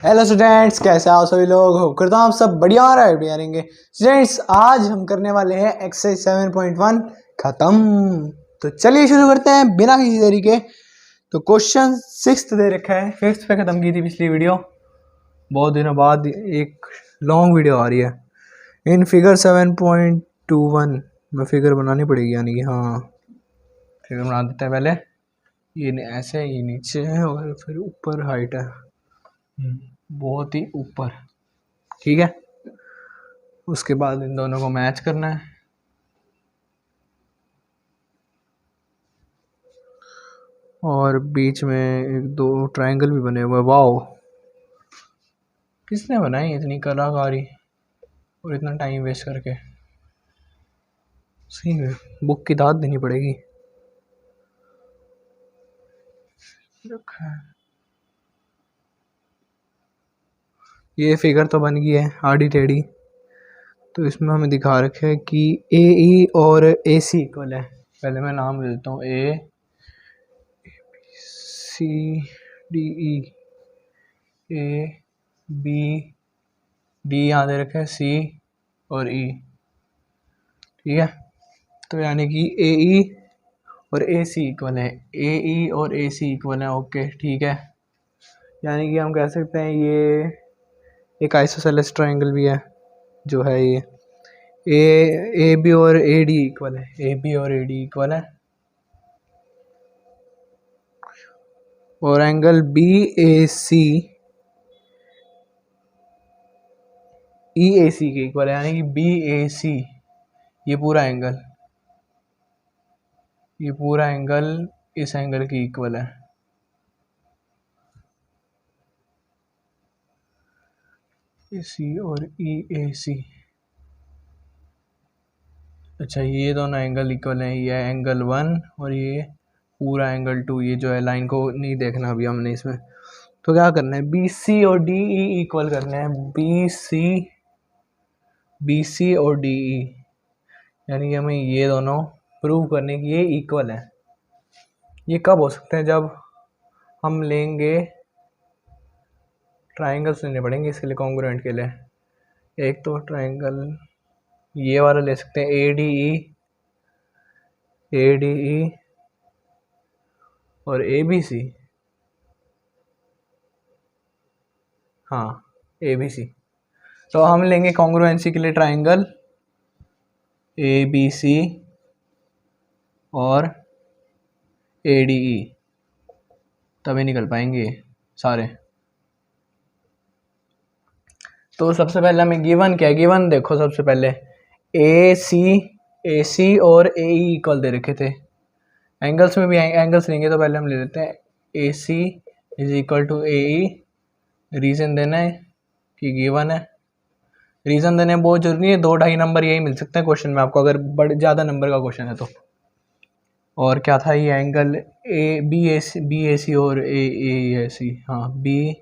Hello students, कैसे आओ सभी लोग। होप करता हूँ आप सब बढ़िया और बढ़िया रहेंगे। स्टूडेंट्स, आज हम करने वाले हैं एक्सरसाइज 7.1 खत्म। तो चलिए शुरू करते हैं बिना किसी देरी के। तो क्वेश्चन 6 दे रखा है, 5th पे खत्म की थी पिछली वीडियो। बहुत दिनों बाद एक लॉन्ग वीडियो आ रही है। इन फिगर 7.21 में फिगर बनानी पड़ेगी, यानी कि हाँ फिगर बना देते हैं पहले। ये ऐसे, ये नीचे है और फिर ऊपर हाइट है, बहुत ही ऊपर। ठीक है, उसके बाद इन दोनों को मैच करना है। और बीच में एक दो ट्रायंगल भी बने हुए। वाओ, किसने बनाई इतनी कलाकारी और इतना टाइम वेस्ट करके। सही है, बुक की दाद देनी पड़ेगी। ये फिगर तो बन गई है आड़ी टेढ़ी। तो इसमें हमें दिखा रखे है कि ए ई और ए सी इक्वल है। पहले मैं नाम दे देता हूँ, A C D E, A B D यहाँ दे रखे है, सी और ई। ठीक है, तो यानी कि ए ई और ए सी इक्वल है, ए ई और ए सी इक्वल है। ओके ठीक है, यानी कि हम कह सकते हैं ये एक आइसोसेलेस ट्रायंगल भी है, जो है ये ए बी और ए डी इक्वल है, ए बी और ए डी इक्वल है। और एंगल बी ए सी ई ए सी के इक्वल है, यानी कि बी ए सी ये पूरा एंगल इस एंगल की इक्वल है। ए सी और ई ए सी, अच्छा ये दोनों एंगल इक्वल हैं। ये एंगल 1 और ये पूरा एंगल 2। ये जो है लाइन को नहीं देखना अभी हमने इसमें। तो क्या करना है, बी सी और डी ई इक्वल करना है। बी सी और डी ई, यानी कि हमें ये दोनों प्रूव करने की ये इक्वल है। ये कब हो सकते हैं, जब हम लेंगे ट्राइंगल्स लेने पड़ेंगे इसके लिए, कॉन्ग्रुएंट के लिए। एक तो ट्राइंगल ये वाला ले सकते हैं, ए डी ई और ए बी सी। हाँ, ए बी सी। तो हम लेंगे कॉन्ग्रुएंसी के लिए ट्राइंगल ए बी सी और ए डी ई, तभी निकल पाएंगे सारे। तो सबसे पहले हमें गिवन क्या है, गिवन देखो सबसे पहले ए सी और ए ई इक्वल दे रखे थे। एंगल्स में भी एंगल्स लेंगे, तो पहले हम ले लेते हैं A C is equal to A E. Reason देना है कि गिवन है। रीज़न देने में बहुत जरूरी है, 2-2.5 नंबर यही मिल सकते हैं क्वेश्चन में आपको, अगर बड़े ज़्यादा नंबर का क्वेश्चन है तो। और क्या था ये एंगल ए बी ए सी और ए सी। हाँ, B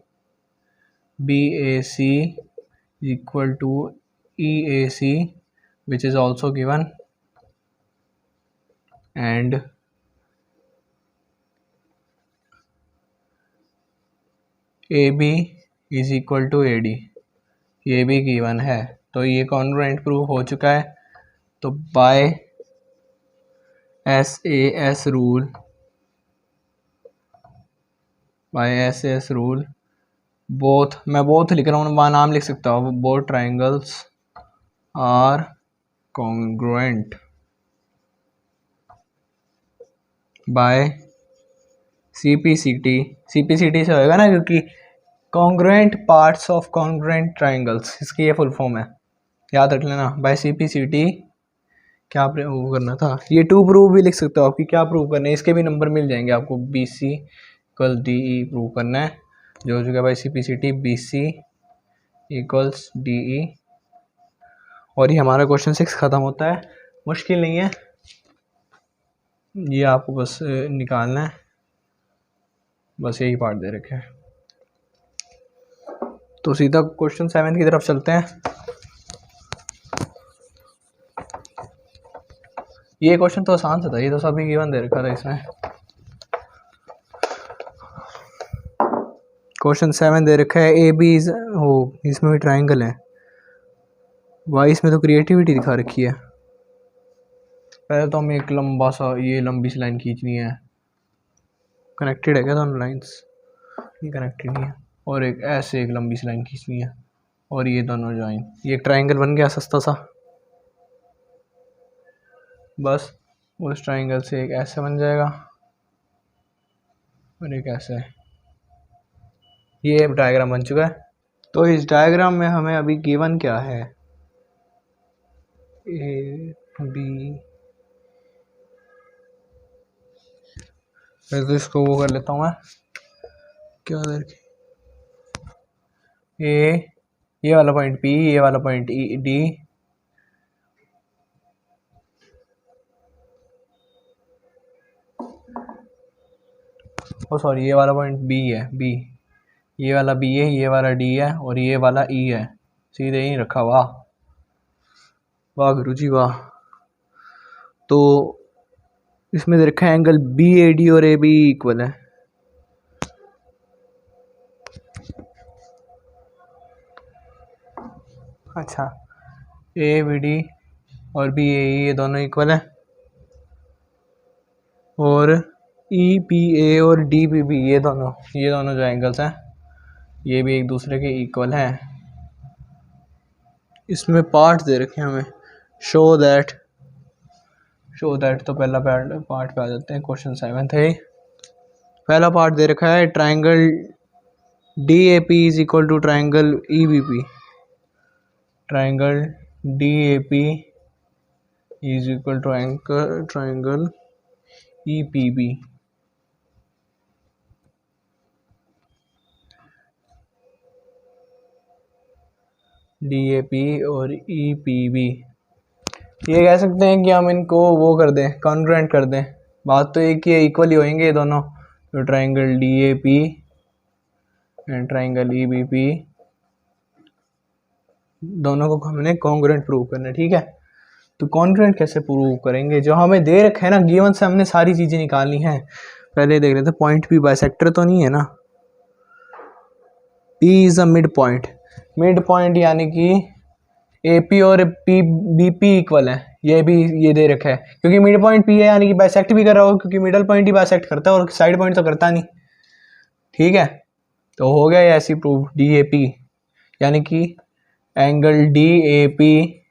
A C equal to EAC, which is also given, and AB is equal to AD, ये भी given है। तो ये कॉन्ग्रुएंट प्रूफ हो चुका है। तो बाय SAS रूल बोथ, मैं बोथ लिख रहा हूँ, नाम लिख सकता हूँ, both triangles are congruent by CPCT से होएगा ना, क्योंकि congruent parts of congruent triangles, इसकी ये फुल फॉर्म है, याद रख लेना। बाय CPCT क्या प्रूव करना था, ये टू प्रूव भी लिख सकते हो आपकी, क्या प्रूव करना है, इसके भी नंबर मिल जाएंगे आपको। BC इक्वल DE प्रूव करना है, जो हो चुका है by CPCT BC equals DE। और ये हमारा क्वेश्चन 6 खत्म होता है। मुश्किल नहीं है, ये आपको बस निकालना है, बस यही पार्ट दे रखे हैं। तो सीधा क्वेश्चन 7 की तरफ चलते हैं। ये क्वेश्चन तो आसान सा था, ये तो सभी गिवन दे रखा था इसमें। क्वेश्चन 7 दे रखा है ए बी इज हो, इसमें भी ट्राइंगल है भाई, इसमें तो क्रिएटिविटी दिखा रखी है। पहले तो हमें एक लंबा सा ये लंबी सी लाइन खींचनी है। कनेक्टेड है क्या दोनों लाइंस? ये कनेक्टेड नहीं है। और एक ऐसे एक लंबी सी लाइन खींचनी है और ये दोनों ज्वाइन, ये एक ट्राइंगल बन गया सस्ता सा। बस उस ट्राइंगल से एक ऐसे बन जाएगा और एक ऐसे। ये डायग्राम बन चुका है। तो इस डायग्राम में हमें अभी गिवन क्या है, ए बी, तो इसको वो कर लेता हूँ मैं, क्या ये वाला पॉइंट पी, ये वाला पॉइंट ई डी, ओ सॉरी ये वाला पॉइंट बी है, बी, ये वाला बी है, ये वाला डी है और ये वाला ई है। सीधे ही रखा, वाह वाह गुरु जी वाह। तो इसमें देखा है एंगल बी ए डी और ए बी इक्वल है। अच्छा, ए बी डी और बी ए ये दोनों इक्वल है और ई पी ए और डी पी बी ये दोनों जो एंगल्स हैं ये भी एक दूसरे के इक्वल हैं। इसमें पार्ट दे रखे हैं हमें, शो दैट तो पहला पार्ट पे आ जाते हैं। क्वेश्चन 7 है, पहला पार्ट दे रखा है triangle D A P is equal to triangle E B P. Triangle D A P is equal to triangle E P B. D A P और ई पी बी, ये कह सकते हैं कि हम इनको वो कर दें, कॉन्ग्रुएंट कर दें। बात तो एक ही है, इक्वल ही होंगे ये दोनों। तो triangle D A P and triangle E B P दोनों को हमने कॉन्ग्रुएंट प्रूव करना है, ठीक है। तो कॉन्ग्रुएंट कैसे प्रूव करेंगे, जो हमें दे रखा है ना गिवन से हमने सारी चीज़ें निकालनी है। पहले देख लेते पॉइंट पी बाइसेक्टर तो नहीं है ना। P is a mid point यानी कि ए पी और पी बी पी इक्वल है, ये भी ये दे रखा है क्योंकि मिड पॉइंट पी है यानी कि बाइसेक्ट भी कर रहा हो, क्योंकि मिडल पॉइंट ही बाइसेक्ट करता है और साइड पॉइंट तो करता नहीं, ठीक है। तो हो गया ये ऐसी प्रूफ, डी ए पी यानी कि angle D A P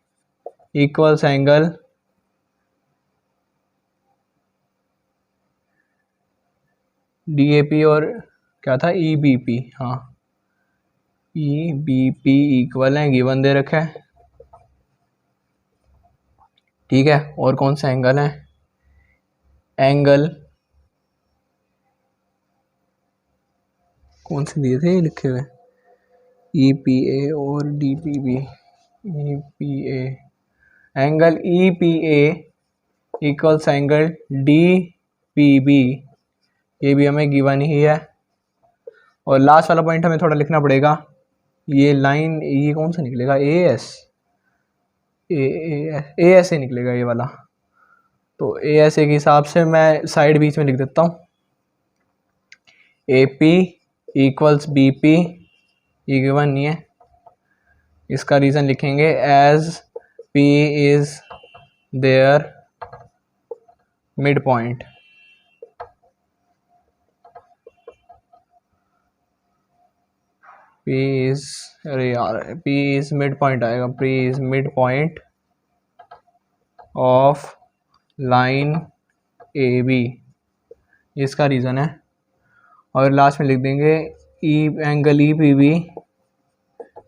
equals angle D A P और क्या था ई बी पी, हाँ ई बी पी इक्वल है, गिवन दे रखा है, ठीक है। और कौन सा एंगल है, एंगल कौन से दिए थे ये लिखे हुए, ई पी ए और D P B. E P A angle E P A equals angle D P B, ये भी हमें गिवन ही है। और लास्ट वाला पॉइंट हमें थोड़ा लिखना पड़ेगा, ये लाइन ये कौन सा निकलेगा, ए एस ए निकलेगा ये वाला। तो ए एस ए के हिसाब से मैं साइड बीच में लिख देता हूँ, A P equals B P, ये गिवन नहीं है, इसका रीज़न लिखेंगे as P is their mid point. P is अरे यार P is मिड पॉइंट आएगा, P is mid point of line A B, इसका रीज़न है। और लास्ट में लिख देंगे angle E P B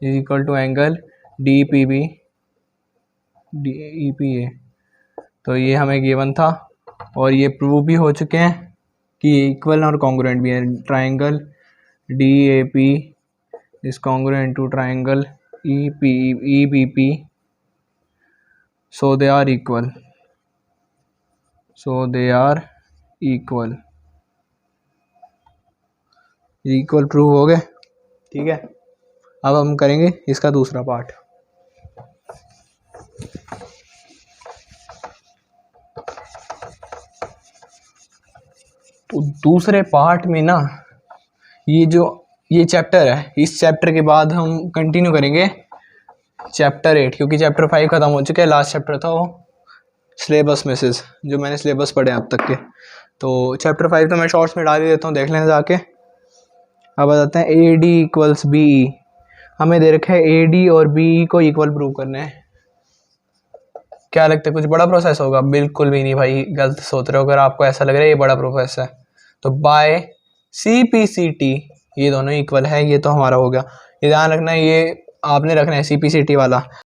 is equal to angle D P B D E P A. तो ये हमें गिवन था और ये प्रूव भी हो चुके हैं कि इक्वल और कॉन्ग्रुएंट भी है। Triangle D A P is congruent to triangle EBP, so they are equal, equal prove हो गए, ठीक है। अब हम करेंगे इसका दूसरा पार्ट। तो दूसरे पार्ट में ना ये जो ये चैप्टर है, इस चैप्टर के बाद हम कंटिन्यू करेंगे चैप्टर 8, क्योंकि चैप्टर 5 ख़त्म हो चुका है। लास्ट चैप्टर था वो सिलेबस में से जो मैंने सिलेबस पढ़े अब तक के। तो चैप्टर 5 तो मैं शॉर्ट्स में डाल ही देता हूँ, देख लें जाके। अब बताते हैं ए डी इक्वल्स बी। हमें दे रखा है ए डी और बी को इक्वल प्रूव करना है। क्या लगता है कुछ बड़ा प्रोसेस होगा? बिल्कुल भी नहीं भाई, गलत सोच रहे हो। अगर आपको ऐसा लग रहा है ये बड़ा प्रोसेस है तो by C P C T ये दोनों इक्वल है, ये तो हमारा हो गया। ये ध्यान रखना है, ये आपने रखना है सी पी सी टी वाला।